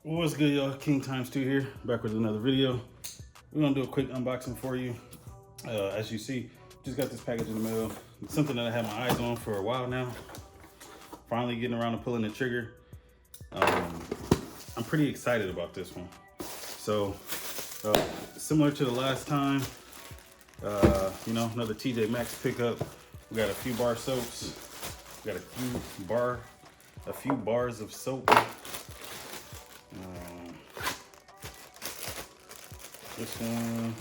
What's good, y'all? King Times 2 here, back with another video. We're gonna do a quick unboxing for you. As you see, just got this package in the mail. It's something that I had my eyes on for a while now. Finally getting around to pulling the trigger. I'm pretty excited about this one. So, similar to the last time, another TJMaxx pickup. We got a few bar soaps. We got a few bars of soap. This one,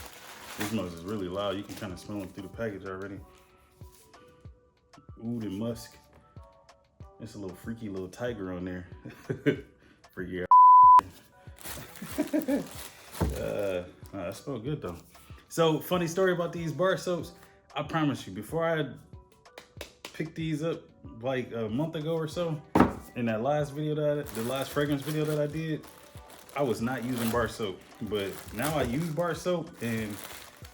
these smells is really loud. You can kind of smell them through the package already. Oud and musk. It's a little freaky little tiger on there. Freaky. That smells good though. So, funny story about these bar soaps. I promise you, before I picked these up like a month ago or so, in that last video the last fragrance video that I did, I was not using bar soap, but now I use bar soap and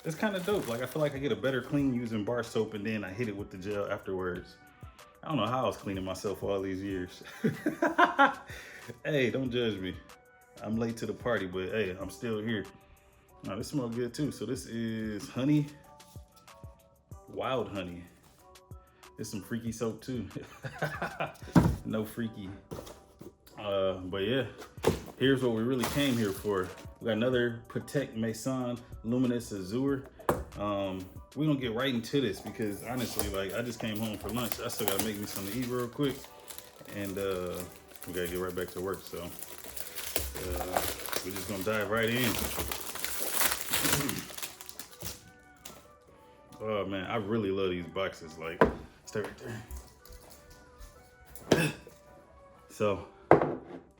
it's kind of dope. Like, I feel like I get a better clean using bar soap and then I hit it with the gel afterwards. I don't know how I was cleaning myself all these years. Hey, don't judge me. I'm late to the party, but hey, I'm still here. Now, this smells good too. So this is honey, wild honey. There's some freaky soap too. No freaky. But yeah, here's what we really came here for. We got another Patek Maison Luminous Azure. We're gonna get right into this because honestly, like, I just came home for lunch. I still gotta make me something to eat real quick. And we gotta get right back to work. So we're just gonna dive right in. Oh man, I really love these boxes. Like, stay right there. So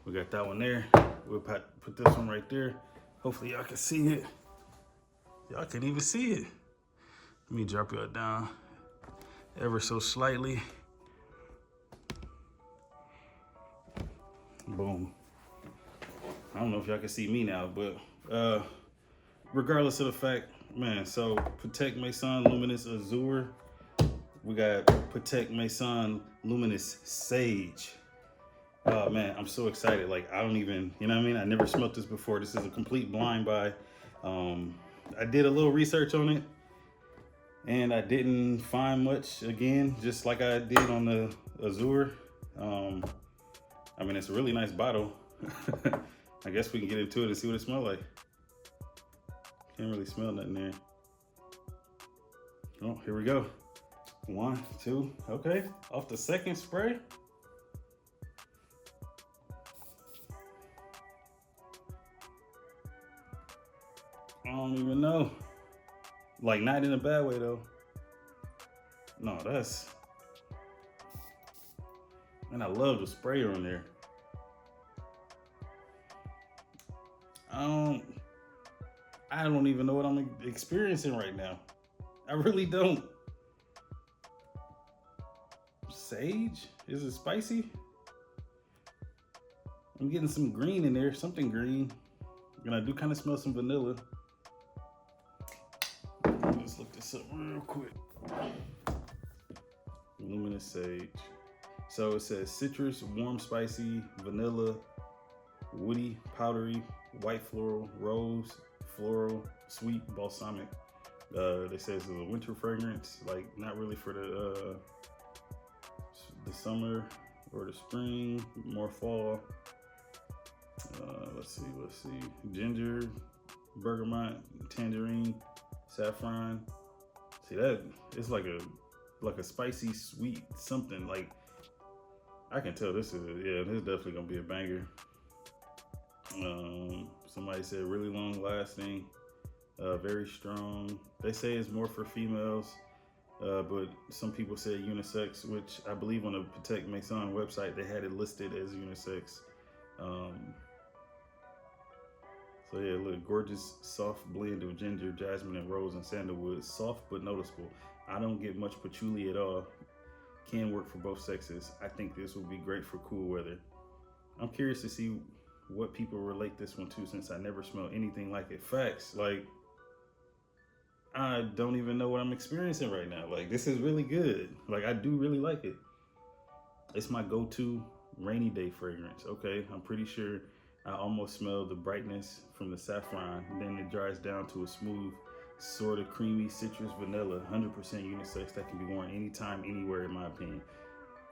we got that one there. We'll put this one right there. Hopefully y'all can see it. Y'all can even see it. Let me drop y'all down ever so slightly. Boom. I don't know if y'all can see me now, but regardless of the fact, man, so Patek Maison Luminous Azure. We got Patek Maison Luminous Sage. Oh man, I'm so excited. Like, I don't even, you know what I mean? I never smelled this before. This is a complete blind buy. I did a little research on it and I didn't find much, again, just like I did on the Azure. I mean, it's a really nice bottle. I guess we can get into it and see what it smells like. Can't really smell nothing there. Oh, here we go. 1, 2, okay. Off the second spray. I don't even know. Like, not in a bad way though. No, that's, and I love the sprayer on there. I don't even know what I'm experiencing right now. I really don't. Sage? Is it spicy? I'm getting some green in there, something green. And I do kind of smell some vanilla. Let's look this up real quick. Luminous Sage. So it says citrus, warm, spicy, vanilla, woody, powdery, white floral, rose, floral, sweet, balsamic. They say it's a winter fragrance, like not really for the summer or the spring, more fall. Let's see. Ginger, bergamot, tangerine, saffron. See that? It's like a spicy, sweet something. Like, I can tell this is definitely gonna be a banger. Somebody said really long lasting, very strong. They say it's more for females, but some people say unisex, which I believe on the Patek Maison website, they had it listed as unisex. So yeah, look, gorgeous, soft blend of ginger, jasmine, and rose and sandalwood. Soft but noticeable. I don't get much patchouli at all. Can work for both sexes. I think this will be great for cool weather. I'm curious to see what people relate this one to, since I never smelled anything like it. Facts. Like, I don't even know what I'm experiencing right now. Like, this is really good. Like, I do really like it. It's my go-to rainy day fragrance. Okay, I'm pretty sure I almost smell the brightness from the saffron. And then it dries down to a smooth, sort of creamy citrus vanilla, 100% unisex that can be worn anytime, anywhere, in my opinion.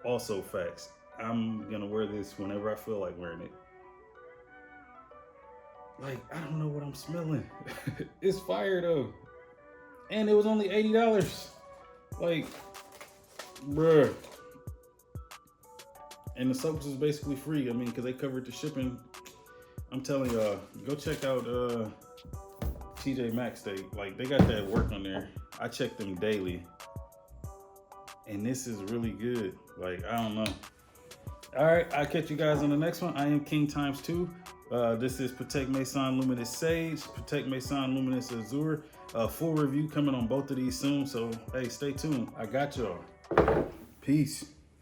Also facts. I'm gonna wear this whenever I feel like wearing it. Like, I don't know what I'm smelling. It's fire though. And it was only $80. Like, bruh. And the soaps is basically free. I mean, because they covered the shipping. I'm telling y'all, go check out TJMaxx. They got that work on there. I check them daily. And this is really good. Like, I don't know. All right, I'll catch you guys on the next one. I am King times 2. This is Patek Maison Luminous Sage, Patek Maison Luminous Azure. Full review coming on both of these soon. So, hey, stay tuned. I got y'all. Peace.